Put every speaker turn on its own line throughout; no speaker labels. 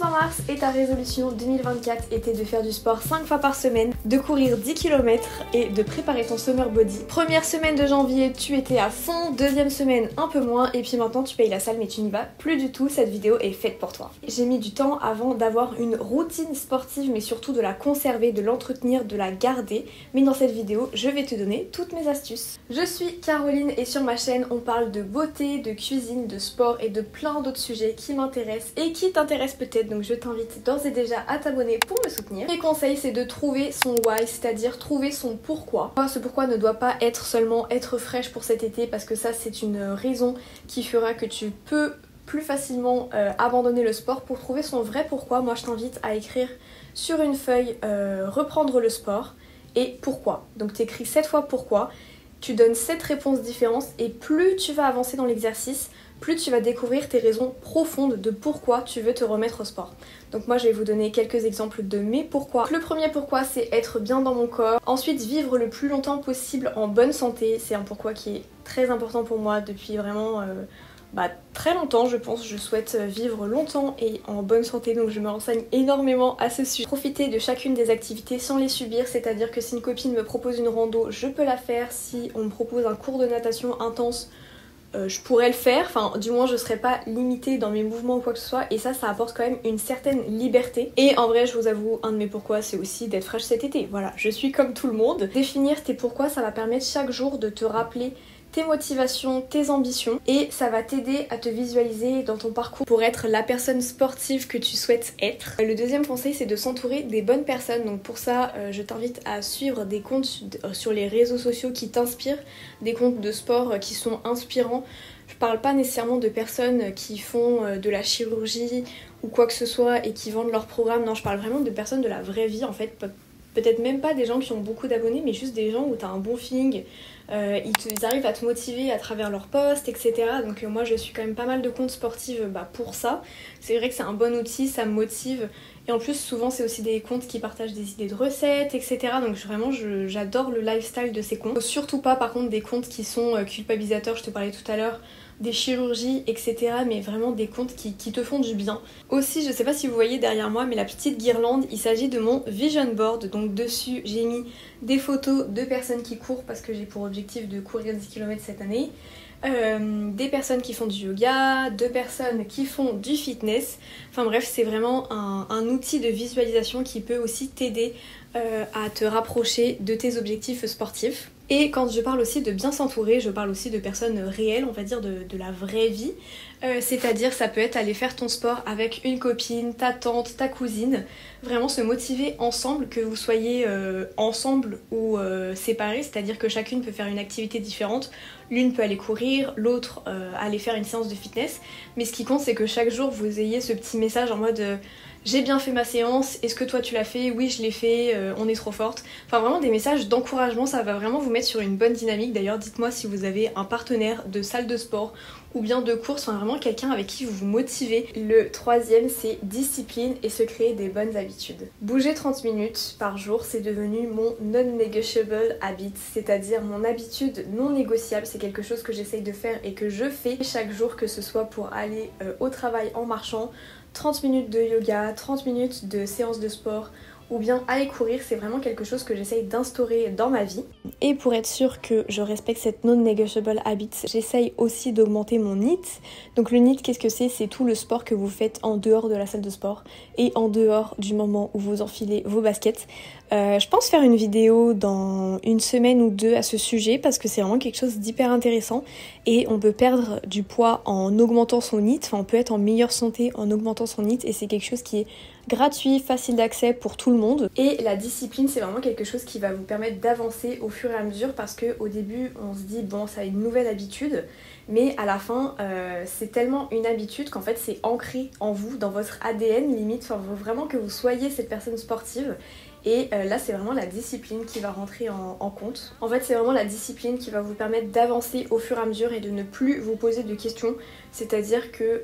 fin mars et ta résolution 2024 était de faire du sport 5 fois par semaine, de courir 10 km et de préparer ton summer body. Première semaine de janvier, tu étais à fond, deuxième semaine un peu moins et puis maintenant tu payes la salle mais tu n'y vas plus du tout, cette vidéo est faite pour toi. J'ai mis du temps avant d'avoir une routine sportive mais surtout de la conserver, de l'entretenir, de la garder, mais dans cette vidéo je vais te donner toutes mes astuces. Je suis Caroline et sur ma chaîne on parle de beauté, de cuisine, de sport et de plein d'autres sujets qui m'intéressent et qui t'intéressent peut-être, donc je t'invite d'ores et déjà à t'abonner pour me soutenir. Mes conseils c'est de trouver son why, c'est-à-dire trouver son pourquoi. Ce pourquoi ne doit pas être seulement être fraîche pour cet été parce que ça c'est une raison qui fera que tu peux plus facilement abandonner le sport. Pour trouver son vrai pourquoi, moi je t'invite à écrire sur une feuille reprendre le sport et pourquoi. Donc tu écris 7 fois pourquoi, tu donnes 7 réponses différentes et plus tu vas avancer dans l'exercice, plus tu vas découvrir tes raisons profondes de pourquoi tu veux te remettre au sport. Donc moi je vais vous donner quelques exemples de mes pourquoi. Le premier pourquoi c'est être bien dans mon corps. Ensuite vivre le plus longtemps possible en bonne santé, c'est un pourquoi qui est très important pour moi depuis vraiment très longtemps je pense. Je souhaite vivre longtemps et en bonne santé donc je me renseigne énormément à ce sujet. Profiter de chacune des activités sans les subir, c'est-à-dire que si une copine me propose une rando je peux la faire, si on me propose un cours de natation intense je pourrais le faire, enfin du moins je serais pas limitée dans mes mouvements ou quoi que ce soit et ça apporte quand même une certaine liberté. Et en vrai je vous avoue un de mes pourquoi c'est aussi d'être fraîche cet été, voilà je suis comme tout le monde. Définir tes pourquoi ça va permettre chaque jour de te rappeler tes motivations, tes ambitions et ça va t'aider à te visualiser dans ton parcours pour être la personne sportive que tu souhaites être. Le deuxième conseil c'est de s'entourer des bonnes personnes, donc pour ça je t'invite à suivre des comptes sur les réseaux sociaux qui t'inspirent, des comptes de sport qui sont inspirants. Je parle pas nécessairement de personnes qui font de la chirurgie ou quoi que ce soit et qui vendent leur programme, non je parle vraiment de personnes de la vraie vie en fait. Peut-être même pas des gens qui ont beaucoup d'abonnés, mais juste des gens où t'as un bon feeling, ils arrivent à te motiver à travers leurs posts, etc. Donc moi je suis quand même pas mal de comptes sportifs pour ça. C'est vrai que c'est un bon outil, ça me motive. Et en plus souvent c'est aussi des comptes qui partagent des idées de recettes, etc. Donc vraiment j'adore le lifestyle de ces comptes. Surtout pas par contre des comptes qui sont culpabilisateurs, je te parlais tout à l'heure, des chirurgies, etc. Mais vraiment des comptes qui te font du bien. Aussi, je sais pas si vous voyez derrière moi, mais la petite guirlande, il s'agit de mon vision board. Donc dessus, j'ai mis des photos de personnes qui courent parce que j'ai pour objectif de courir 10 km cette année. Des personnes qui font du yoga, de personnes qui font du fitness. Enfin bref, c'est vraiment un outil de visualisation qui peut aussi t'aider à te rapprocher de tes objectifs sportifs. Et quand je parle aussi de bien s'entourer, je parle aussi de personnes réelles, on va dire de la vraie vie. C'est-à-dire ça peut être aller faire ton sport avec une copine, ta tante, ta cousine. Vraiment se motiver ensemble, que vous soyez ensemble ou séparés. C'est-à-dire que chacune peut faire une activité différente. L'une peut aller courir, l'autre aller faire une séance de fitness. Mais ce qui compte c'est que chaque jour vous ayez ce petit message en mode... j'ai bien fait ma séance, est-ce que toi tu l'as fait? Oui je l'ai fait, on est trop forte. Enfin vraiment des messages d'encouragement, ça va vraiment vous mettre sur une bonne dynamique. D'ailleurs dites-moi si vous avez un partenaire de salle de sport ou bien de course, enfin vraiment quelqu'un avec qui vous vous motivez. Le troisième c'est discipline et se créer des bonnes habitudes. Bouger 30 minutes par jour c'est devenu mon non-negotiable habit, c'est-à-dire mon habitude non négociable. C'est quelque chose que j'essaye de faire et que je fais chaque jour, que ce soit pour aller au travail en marchant, 30 minutes de yoga, 30 minutes de séance de sport ou bien aller courir, c'est vraiment quelque chose que j'essaye d'instaurer dans ma vie. Et pour être sûre que je respecte cette non-negotiable habit, j'essaye aussi d'augmenter mon NEAT. Donc le NEAT, qu'est-ce que c'est? C'est tout le sport que vous faites en dehors de la salle de sport et en dehors du moment où vous enfilez vos baskets. Je pense faire une vidéo dans une semaine ou deux à ce sujet parce que c'est vraiment quelque chose d'hyper intéressant et on peut perdre du poids en augmentant son NEAT, enfin on peut être en meilleure santé en augmentant son NEAT et c'est quelque chose qui est gratuit, facile d'accès pour tout le monde. Et la discipline c'est vraiment quelque chose qui va vous permettre d'avancer au fur et à mesure parce qu'au début on se dit bon ça a une nouvelle habitude mais à la fin c'est tellement une habitude qu'en fait c'est ancré en vous, dans votre ADN limite, enfin faut vraiment que vous soyez cette personne sportive. Et là c'est vraiment la discipline qui va rentrer en compte. En fait c'est vraiment la discipline qui va vous permettre d'avancer au fur et à mesure et de ne plus vous poser de questions. C'est-à-dire que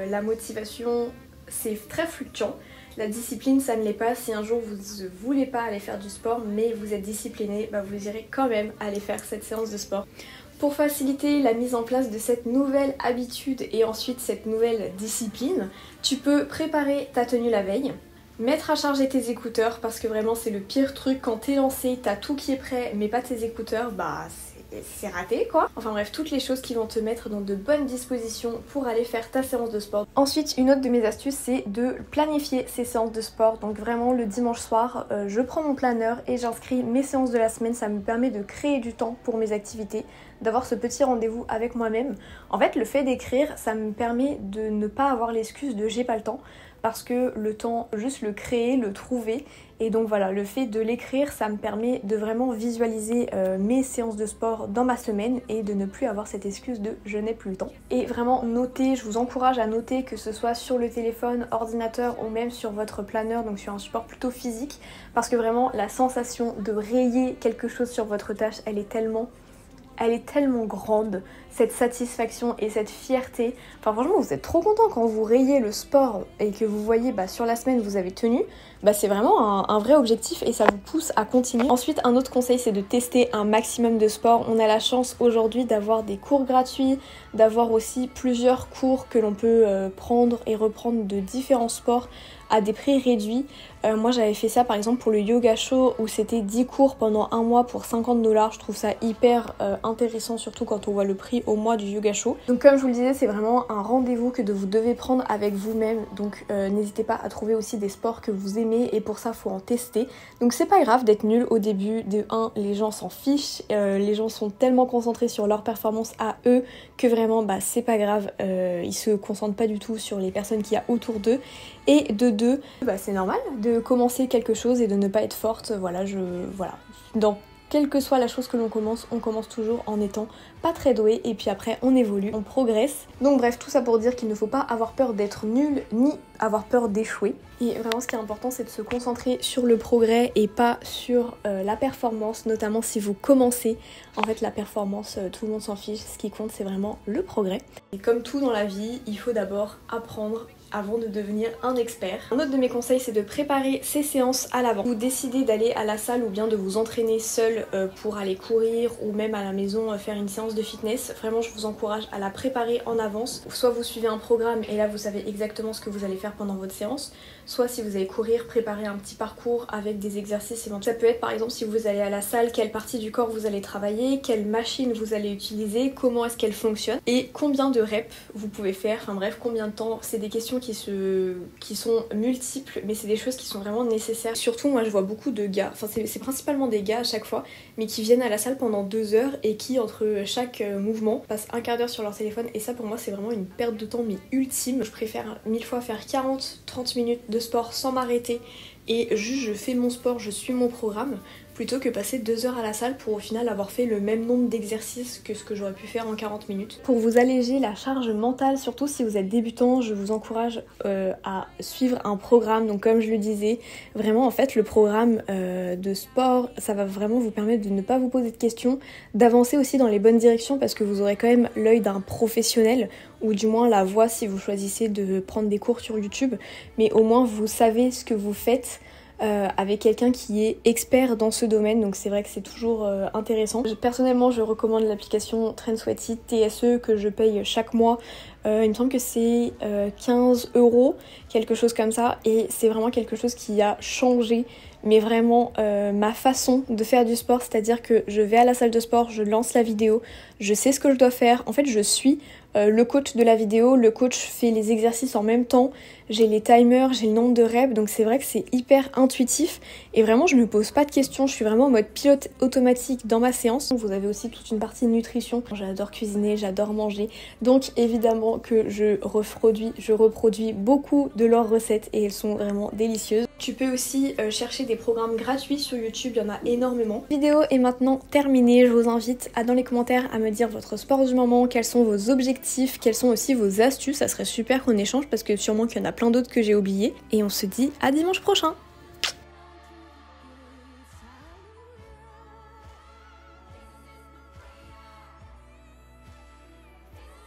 la motivation c'est très fluctuant. La discipline ça ne l'est pas. Si un jour vous ne voulez pas aller faire du sport mais vous êtes discipliné, vous irez quand même aller faire cette séance de sport. Pour faciliter la mise en place de cette nouvelle habitude et ensuite cette nouvelle discipline, tu peux préparer ta tenue la veille, mettre à charger tes écouteurs parce que vraiment c'est le pire truc quand t'es lancé, t'as tout qui est prêt mais pas tes écouteurs, bah c'est raté quoi. Enfin bref, toutes les choses qui vont te mettre dans de bonnes dispositions pour aller faire ta séance de sport. Ensuite, une autre de mes astuces, c'est de planifier ces séances de sport. Donc vraiment le dimanche soir, je prends mon planeur et j'inscris mes séances de la semaine. Ça me permet de créer du temps pour mes activités, d'avoir ce petit rendez-vous avec moi-même. En fait, le fait d'écrire, ça me permet de ne pas avoir l'excuse de j'ai pas le temps, parce que le temps, juste le créer, le trouver. Et donc voilà, le fait de l'écrire, ça me permet de vraiment visualiser mes séances de sport dans ma semaine et de ne plus avoir cette excuse de je n'ai plus le temps. Et vraiment noter, je vous encourage à noter, que ce soit sur le téléphone, ordinateur ou même sur votre planeur, donc sur un support plutôt physique, parce que vraiment la sensation de rayer quelque chose sur votre tâche, elle est tellement grande, cette satisfaction et cette fierté. Enfin franchement, vous êtes trop content quand vous rayez le sport et que vous voyez sur la semaine vous avez tenu. C'est vraiment un vrai objectif et ça vous pousse à continuer. Ensuite, un autre conseil, c'est de tester un maximum de sports. On a la chance aujourd'hui d'avoir des cours gratuits, d'avoir aussi plusieurs cours que l'on peut prendre et reprendre de différents sports à des prix réduits. Moi j'avais fait ça par exemple pour le yoga show où c'était 10 cours pendant un mois pour 50$. Je trouve ça hyper intéressant, surtout quand on voit le prix au mois du yoga show. Donc comme je vous le disais, c'est vraiment un rendez-vous que vous devez prendre avec vous-même. Donc n'hésitez pas à trouver aussi des sports que vous aimez et pour ça faut en tester. Donc c'est pas grave d'être nul au début. De 1, les gens s'en fichent, les gens sont tellement concentrés sur leur performance à eux que vraiment c'est pas grave, ils se concentrent pas du tout sur les personnes qu'il y a autour d'eux. Et de 2, c'est normal de commencer quelque chose et de ne pas être forte. Voilà. Dans quelle que soit la chose que l'on commence, on commence toujours en étant pas très doué et puis après on évolue, on progresse. Donc bref, tout ça pour dire qu'il ne faut pas avoir peur d'être nul ni avoir peur d'échouer. Et vraiment ce qui est important, c'est de se concentrer sur le progrès et pas sur la performance, notamment si vous commencez. En fait la performance, tout le monde s'en fiche, ce qui compte c'est vraiment le progrès. Et comme tout dans la vie, il faut d'abord apprendre avant de devenir un expert. Un autre de mes conseils, c'est de préparer ces séances à l'avance. Vous décidez d'aller à la salle ou bien de vous entraîner seul pour aller courir ou même à la maison faire une séance de fitness. Vraiment, je vous encourage à la préparer en avance. Soit vous suivez un programme et là vous savez exactement ce que vous allez faire pendant votre séance. Soit si vous allez courir, préparer un petit parcours avec des exercices éventuels. Ça peut être par exemple si vous allez à la salle, quelle partie du corps vous allez travailler, quelle machine vous allez utiliser, comment est-ce qu'elle fonctionne et combien de reps vous pouvez faire. Enfin bref, combien de temps. C'est des questions qui sont multiples, mais c'est des choses qui sont vraiment nécessaires. Surtout moi je vois beaucoup de gars, enfin c'est principalement des gars à chaque fois, mais qui viennent à la salle pendant 2 heures et qui entre chaque mouvement passent un quart d'heure sur leur téléphone et ça pour moi c'est vraiment une perte de temps mais ultime. Je préfère 1000 fois faire 40-30 minutes de sport sans m'arrêter et juste je fais mon sport, je suis mon programme, plutôt que passer 2 heures à la salle pour au final avoir fait le même nombre d'exercices que ce que j'aurais pu faire en 40 minutes. Pour vous alléger la charge mentale, surtout si vous êtes débutant, je vous encourage à suivre un programme. Donc comme je le disais, vraiment en fait le programme de sport, ça va vraiment vous permettre de ne pas vous poser de questions, d'avancer aussi dans les bonnes directions parce que vous aurez quand même l'œil d'un professionnel ou du moins la voix si vous choisissez de prendre des cours sur YouTube, mais au moins vous savez ce que vous faites avec quelqu'un qui est expert dans ce domaine, donc c'est vrai que c'est toujours intéressant. Personnellement je recommande l'application Trainsweaty TSE que je paye chaque mois, il me semble que c'est 15€, quelque chose comme ça, et c'est vraiment quelque chose qui a changé mais vraiment ma façon de faire du sport, c'est-à-dire que je vais à la salle de sport, je lance la vidéo, je sais ce que je dois faire, en fait je suis le coach de la vidéo, le coach fait les exercices en même temps, j'ai les timers, j'ai le nombre de reps, donc c'est vrai que c'est hyper intuitif et vraiment je me pose pas de questions, je suis vraiment en mode pilote automatique dans ma séance. Vous avez aussi toute une partie nutrition, j'adore cuisiner, j'adore manger, donc évidemment que je reproduis beaucoup de leurs recettes et elles sont vraiment délicieuses. Tu peux aussi chercher des programmes gratuits sur YouTube, il y en a énormément. La vidéo est maintenant terminée, je vous invite dans les commentaires à me dire votre sport du moment, quels sont vos objectifs, quelles sont aussi vos astuces, ça serait super qu'on échange parce que sûrement qu'il y en a plein d'autres que j'ai oubliés. Et on se dit à dimanche prochain.